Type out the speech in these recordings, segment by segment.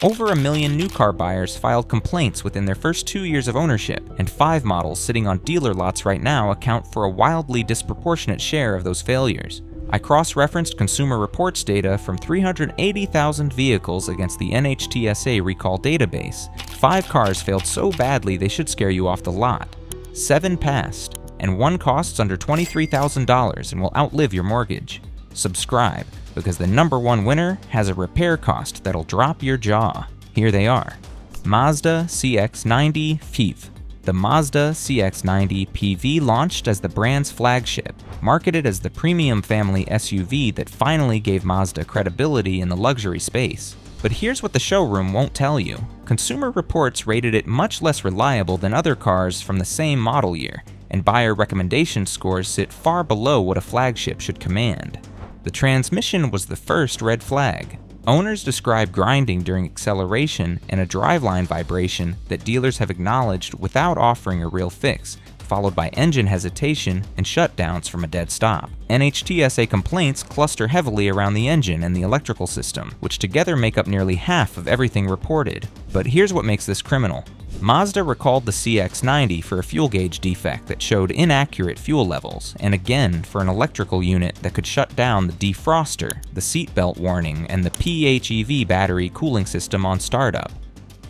Over 1 million new car buyers filed complaints within their first 2 years of ownership, and 5 models sitting on dealer lots right now account for a wildly disproportionate share of those failures. I cross-referenced Consumer Reports data from 380,000 vehicles against the NHTSA recall database. 5 cars failed so badly they should scare you off the lot. 7 passed, and 1 costs under $23,000 and will outlive your mortgage. Subscribe, because the #1 winner has a repair cost that'll drop your jaw. Here they are. Mazda CX90 PHEV. The Mazda CX90 PV launched as the brand's flagship, marketed as the premium family SUV that finally gave Mazda credibility in the luxury space. But here's what the showroom won't tell you. Consumer Reports rated it much less reliable than other cars from the same model year, and buyer recommendation scores sit far below what a flagship should command. The transmission was the first red flag. Owners describe grinding during acceleration and a driveline vibration that dealers have acknowledged without offering a real fix, followed by engine hesitation and shutdowns from a dead stop. NHTSA complaints cluster heavily around the engine and the electrical system, which together make up nearly half of everything reported. But here's what makes this criminal. Mazda recalled the CX90 for a fuel gauge defect that showed inaccurate fuel levels, and again for an electrical unit that could shut down the defroster, the seatbelt warning, and the PHEV battery cooling system on startup.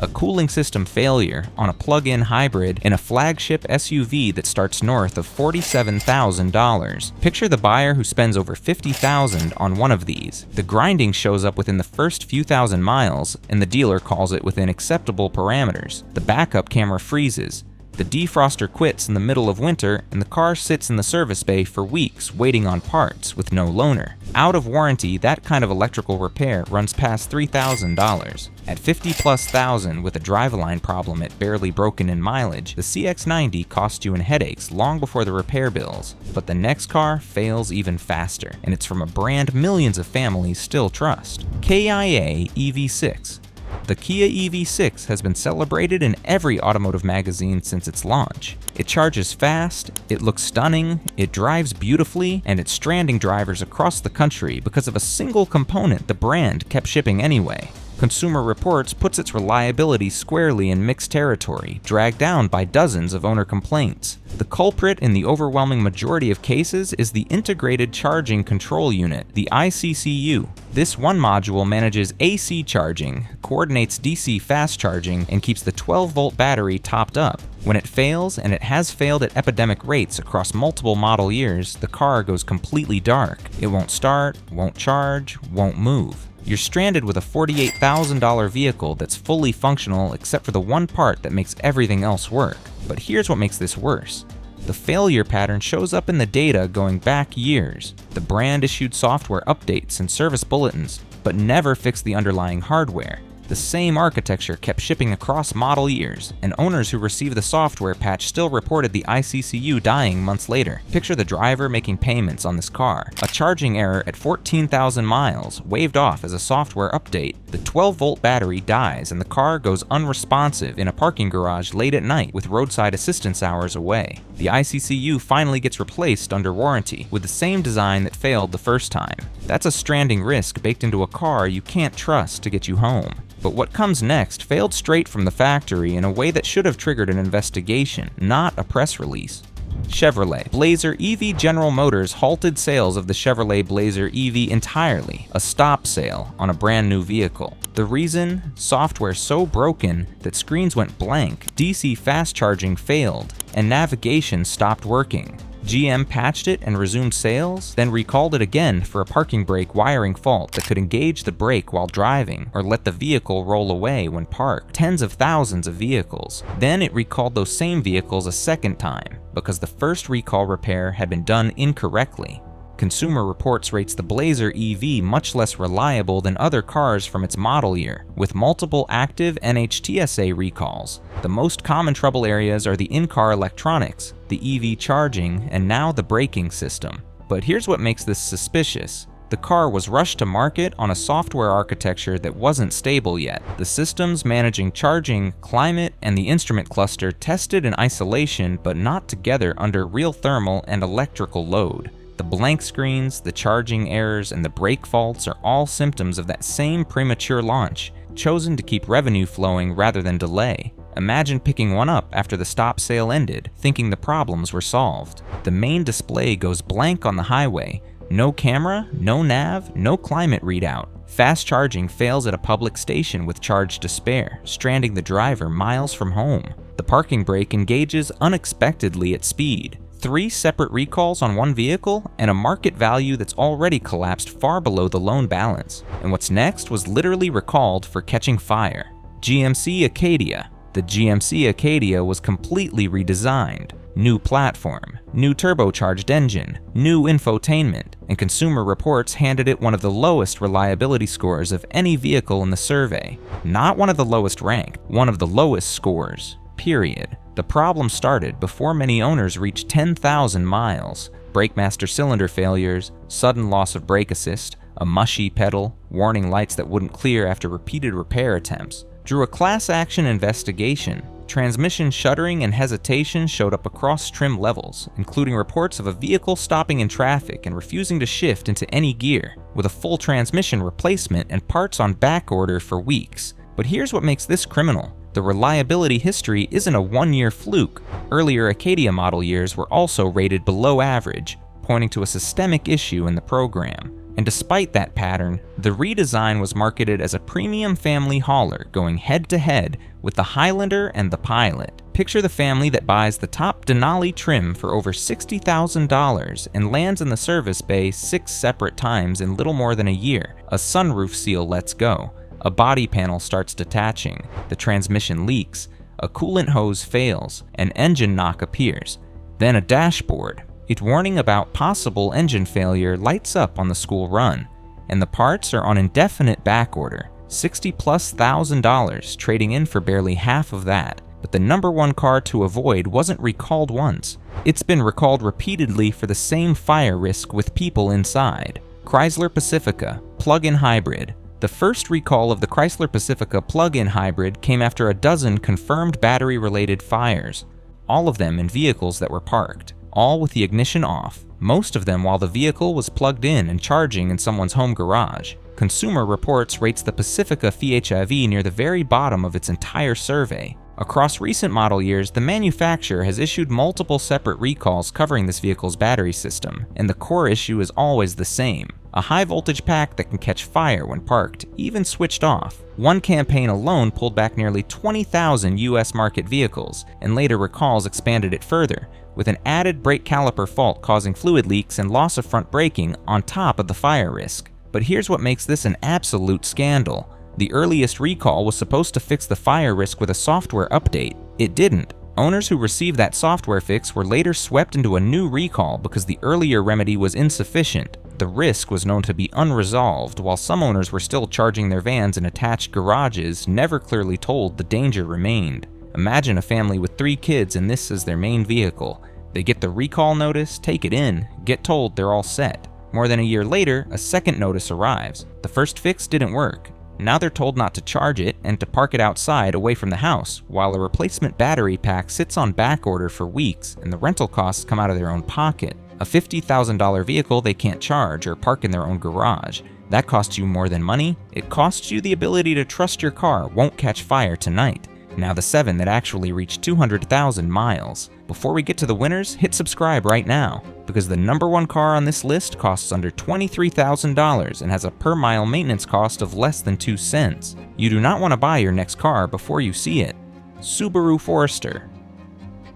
A cooling system failure on a plug-in hybrid in a flagship SUV that starts north of $47,000. Picture the buyer who spends over $50,000 on one of these. The grinding shows up within the first few thousand miles, and the dealer calls it within acceptable parameters. The backup camera freezes. The defroster quits in the middle of winter, and the car sits in the service bay for weeks waiting on parts with no loaner. Out of warranty, that kind of electrical repair runs past $3,000. At $50,000+ with a driveline problem at barely broken in mileage, the CX90 costs you in headaches long before the repair bills. But the next car fails even faster, and it's from a brand millions of families still trust. KIA EV6. The Kia EV6 has been celebrated in every automotive magazine since its launch. It charges fast, it looks stunning, it drives beautifully, and it's stranding drivers across the country because of a single component the brand kept shipping anyway. Consumer Reports puts its reliability squarely in mixed territory, dragged down by dozens of owner complaints. The culprit in the overwhelming majority of cases is the Integrated Charging Control Unit, the ICCU. This one module manages AC charging, coordinates DC fast charging, and keeps the 12-volt battery topped up. When it fails, and it has failed at epidemic rates across multiple model years, the car goes completely dark. It won't start, won't charge, won't move. You're stranded with a $48,000 vehicle that's fully functional except for the one part that makes everything else work. But here's what makes this worse. The failure pattern shows up in the data going back years. The brand issued software updates and service bulletins, but never fixed the underlying hardware. The same architecture kept shipping across model years, and owners who received the software patch still reported the ICCU dying months later. Picture the driver making payments on this car. A charging error at 14,000 miles, waved off as a software update. The 12-volt battery dies and the car goes unresponsive in a parking garage late at night with roadside assistance hours away. The ICCU finally gets replaced under warranty with the same design that failed the first time. That's a stranding risk baked into a car you can't trust to get you home. But what comes next failed straight from the factory in a way that should have triggered an investigation, not a press release. Chevrolet Blazer EV. General Motors halted sales of the Chevrolet Blazer EV entirely, a stop sale on a brand new vehicle. The reason? Software so broken that screens went blank, DC fast charging failed, and navigation stopped working. GM patched it and resumed sales, then recalled it again for a parking brake wiring fault that could engage the brake while driving or let the vehicle roll away when parked. Tens of thousands of vehicles. Then it recalled those same vehicles a second time because the first recall repair had been done incorrectly. Consumer Reports rates the Blazer EV much less reliable than other cars from its model year, with multiple active NHTSA recalls. The most common trouble areas are the in-car electronics, the EV charging, and now the braking system. But here's what makes this suspicious. The car was rushed to market on a software architecture that wasn't stable yet. The systems managing charging, climate, and the instrument cluster tested in isolation but not together under real thermal and electrical load. The blank screens, the charging errors, and the brake faults are all symptoms of that same premature launch. chosen to keep revenue flowing rather than delay. Imagine picking one up after the stop sale ended, thinking the problems were solved. The main display goes blank on the highway. No camera, no nav, no climate readout. Fast charging fails at a public station with charge to spare, stranding the driver miles from home. The parking brake engages unexpectedly at speed. 3 separate recalls on one vehicle, and a market value that's already collapsed far below the loan balance. And what's next was literally recalled for catching fire. GMC Acadia. The GMC Acadia was completely redesigned. New platform, new turbocharged engine, new infotainment, and Consumer Reports handed it one of the lowest reliability scores of any vehicle in the survey. Not one of the lowest ranked, one of the lowest scores, period. The problem started before many owners reached 10,000 miles. BrakeMaster cylinder failures, sudden loss of brake assist, a mushy pedal, warning lights that wouldn't clear after repeated repair attempts, drew a class action investigation. Transmission shuddering and hesitation showed up across trim levels, including reports of a vehicle stopping in traffic and refusing to shift into any gear, with a full transmission replacement and parts on back order for weeks. But here's what makes this criminal. The reliability history isn't a one-year fluke. Earlier Acadia model years were also rated below average, pointing to a systemic issue in the program. And despite that pattern, the redesign was marketed as a premium family hauler going head-to-head with the Highlander and the Pilot. Picture the family that buys the top Denali trim for over $60,000 and lands in the service bay 6 separate times in little more than a year. A sunroof seal lets go, a body panel starts detaching, the transmission leaks, a coolant hose fails, an engine knock appears, then a dashboard. Its warning about possible engine failure lights up on the school run, and the parts are on indefinite backorder, $60,000 trading in for barely half of that. But the number one car to avoid wasn't recalled once. It's been recalled repeatedly for the same fire risk with people inside. Chrysler Pacifica, plug-in hybrid. The first recall of the Chrysler Pacifica plug-in hybrid came after a dozen confirmed battery-related fires, all of them in vehicles that were parked. All with the ignition off, most of them while the vehicle was plugged in and charging in someone's home garage. Consumer Reports rates the Pacifica PHEV near the very bottom of its entire survey. Across recent model years, the manufacturer has issued multiple separate recalls covering this vehicle's battery system, and the core issue is always the same: a high voltage pack that can catch fire when parked, even switched off. One campaign alone pulled back nearly 20,000 US market vehicles, and later recalls expanded it further, with an added brake caliper fault causing fluid leaks and loss of front braking on top of the fire risk. But here's what makes this an absolute scandal. The earliest recall was supposed to fix the fire risk with a software update. It didn't. Owners who received that software fix were later swept into a new recall because the earlier remedy was insufficient. The risk was known to be unresolved, while some owners were still charging their vans in attached garages, never clearly told the danger remained. Imagine a family with 3 kids and this is their main vehicle. They get the recall notice, take it in, get told they're all set. More than a year later, a second notice arrives. The first fix didn't work. Now they're told not to charge it and to park it outside away from the house, while a replacement battery pack sits on back order for weeks and the rental costs come out of their own pocket. A $50,000 vehicle they can't charge or park in their own garage. That costs you more than money. It costs you the ability to trust your car won't catch fire tonight. Now the 7 that actually reached 200,000 miles. Before we get to the winners, hit subscribe right now, because the number one car on this list costs under $23,000 and has a per mile maintenance cost of less than 2 cents. You do not want to buy your next car before you see it. Subaru Forester.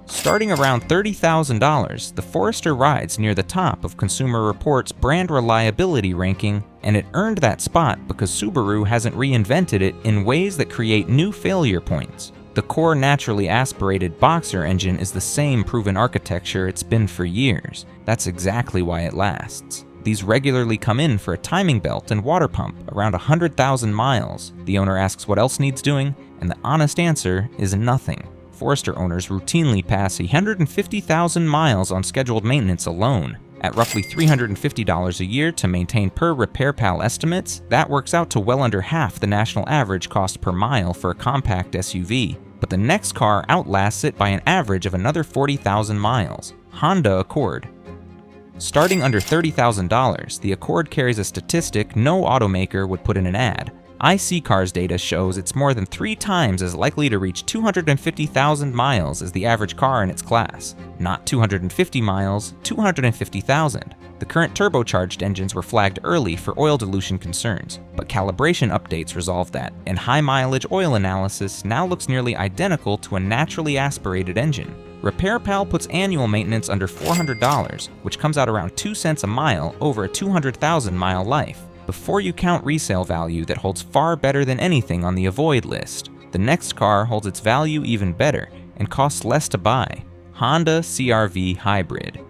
Starting around $30,000, the Forester rides near the top of Consumer Reports' brand reliability ranking, and it earned that spot because Subaru hasn't reinvented it in ways that create new failure points. The core naturally aspirated boxer engine is the same proven architecture it's been for years. That's exactly why it lasts. These regularly come in for a timing belt and water pump around 100,000 miles. The owner asks what else needs doing, and the honest answer is nothing. Forester owners routinely pass 150,000 miles on scheduled maintenance alone. At roughly $350 a year to maintain per RepairPal estimates, that works out to well under half the national average cost per mile for a compact SUV. But the next car outlasts it by an average of another 40,000 miles. Honda Accord. Starting under $30,000, the Accord carries a statistic no automaker would put in an ad: iCar's data shows it's more than 3 times as likely to reach 250,000 miles as the average car in its class. Not 250 miles, 250,000. The current turbocharged engines were flagged early for oil dilution concerns, but calibration updates resolved that, and high-mileage oil analysis now looks nearly identical to a naturally aspirated engine. RepairPal puts annual maintenance under $400, which comes out around 2 cents a mile over a 200,000-mile life, before you count resale value that holds far better than anything on the avoid list. The next car holds its value even better and costs less to buy. Honda CR-V Hybrid.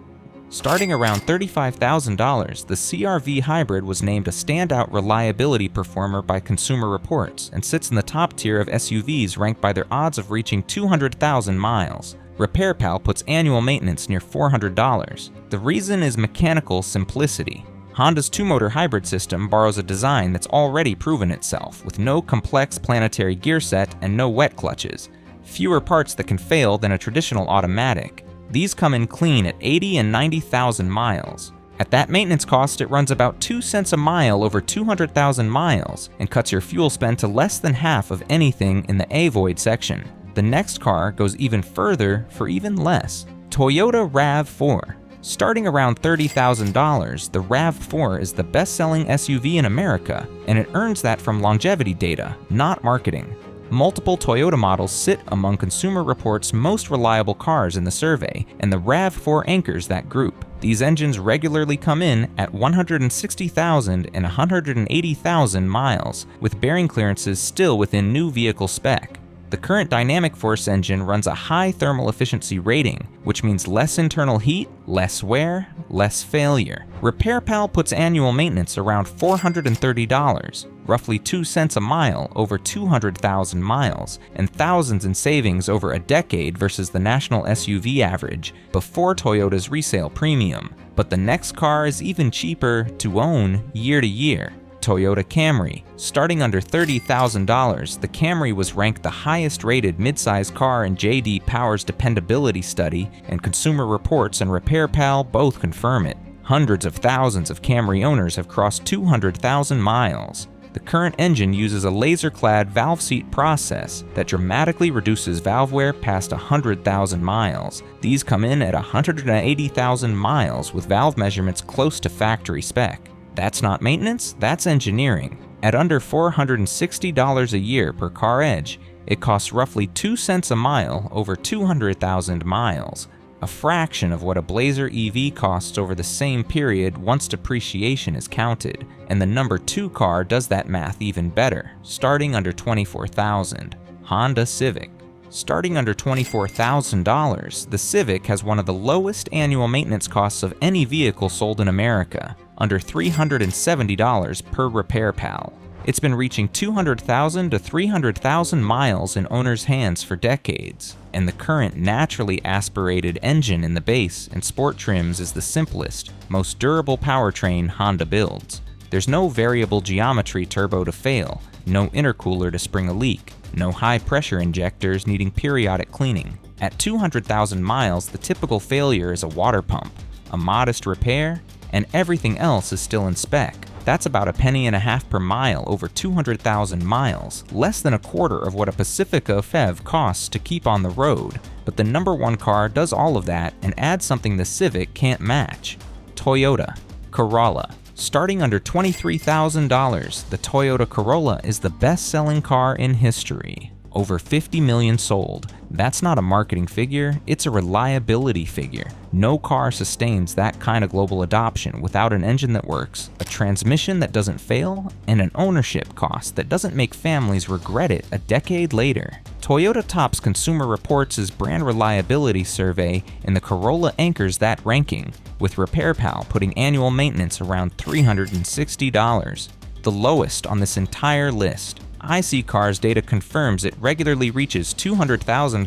Starting around $35,000, the CR-V Hybrid was named a standout reliability performer by Consumer Reports and sits in the top tier of SUVs ranked by their odds of reaching 200,000 miles. RepairPal puts annual maintenance near $400. The reason is mechanical simplicity. Honda's 2-motor hybrid system borrows a design that's already proven itself, with no complex planetary gear set and no wet clutches. Fewer parts that can fail than a traditional automatic. These come in clean at 80 and 90,000 miles. At that maintenance cost, it runs about 2 cents a mile over 200,000 miles and cuts your fuel spend to less than half of anything in the Avoid section. The next car goes even further for even less. Toyota RAV4. Starting around $30,000, the RAV4 is the best-selling SUV in America, and it earns that from longevity data, not marketing. Multiple Toyota models sit among Consumer Reports' most reliable cars in the survey, and the RAV4 anchors that group. These engines regularly come in at 160,000 and 180,000 miles, with bearing clearances still within new vehicle spec. The current Dynamic Force engine runs a high thermal efficiency rating, which means less internal heat, less wear, less failure. RepairPal puts annual maintenance around $430, roughly 2 cents a mile over 200,000 miles, and thousands in savings over a decade versus the national SUV average, before Toyota's resale premium. But the next car is even cheaper to own year to year. Toyota Camry. Starting under $30,000, the Camry was ranked the highest rated midsize car in J.D. Power's dependability study, and Consumer Reports and RepairPal both confirm it. Hundreds of thousands of Camry owners have crossed 200,000 miles. The current engine uses a laser-clad valve seat process that dramatically reduces valve wear past 100,000 miles. These come in at 180,000 miles with valve measurements close to factory spec. That's not maintenance, that's engineering. At under $460 a year per car edge, it costs roughly 2 cents a mile over 200,000 miles, a fraction of what a Blazer EV costs over the same period once depreciation is counted, and the number 2 car does that math even better, starting under $24,000. Honda Civic. Starting under $24,000, the Civic has one of the lowest annual maintenance costs of any vehicle sold in America, under $370 per RepairPal. It's been reaching 200,000 to 300,000 miles in owners' hands for decades, and the current naturally aspirated engine in the base and sport trims is the simplest, most durable powertrain Honda builds. There's no variable geometry turbo to fail, no intercooler to spring a leak, no high-pressure injectors needing periodic cleaning. At 200,000 miles, the typical failure is a water pump, a modest repair, and everything else is still in spec. That's about $0.015 per mile over 200,000 miles, less than a quarter of what a Pacifica PHEV costs to keep on the road. But the number 1 car does all of that and adds something the Civic can't match. Toyota Corolla. Starting under $23,000, the Toyota Corolla is the best-selling car in history. Over 50 million sold. That's not a marketing figure, it's a reliability figure. No car sustains that kind of global adoption without an engine that works, a transmission that doesn't fail, and an ownership cost that doesn't make families regret it a decade later. Toyota tops Consumer Reports' brand reliability survey, and the Corolla anchors that ranking, with RepairPal putting annual maintenance around $360. The lowest on this entire list. iCar's data confirms it regularly reaches 200,000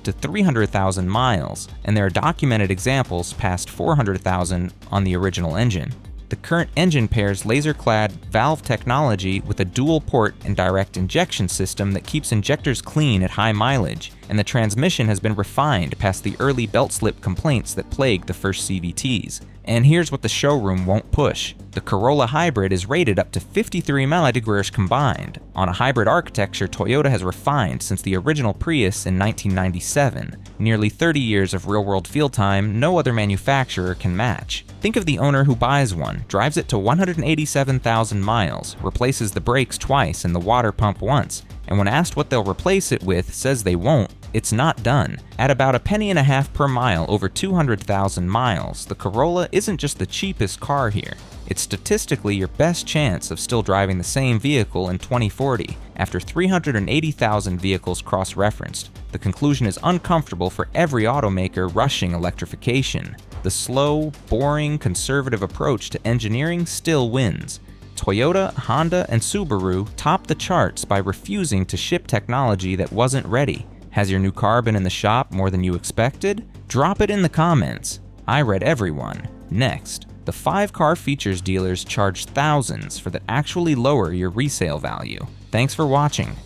to 300,000 miles, and there are documented examples past 400,000 on the original engine. The current engine pairs laser-clad valve technology with a dual-port and direct injection system that keeps injectors clean at high mileage, and the transmission has been refined past the early belt slip complaints that plagued the first CVTs. And here's what the showroom won't push. The Corolla Hybrid is rated up to 53 mpg combined, on a hybrid architecture Toyota has refined since the original Prius in 1997. Nearly 30 years of real-world field time no other manufacturer can match. Think of the owner who buys one, drives it to 187,000 miles, replaces the brakes twice and the water pump once, and when asked what they'll replace it with, says they won't. It's not done. At about $1.50 per mile over 200,000 miles, the Corolla isn't just the cheapest car here. It's statistically your best chance of still driving the same vehicle in 2040, after 380,000 vehicles cross-referenced. The conclusion is uncomfortable for every automaker rushing electrification. The slow, boring, conservative approach to engineering still wins. Toyota, Honda, and Subaru top the charts by refusing to ship technology that wasn't ready. Has your new car been in the shop more than you expected? Drop it in the comments. I read everyone. Next, the 5-car features dealers charge thousands for that actually lower your resale value. Thanks for watching.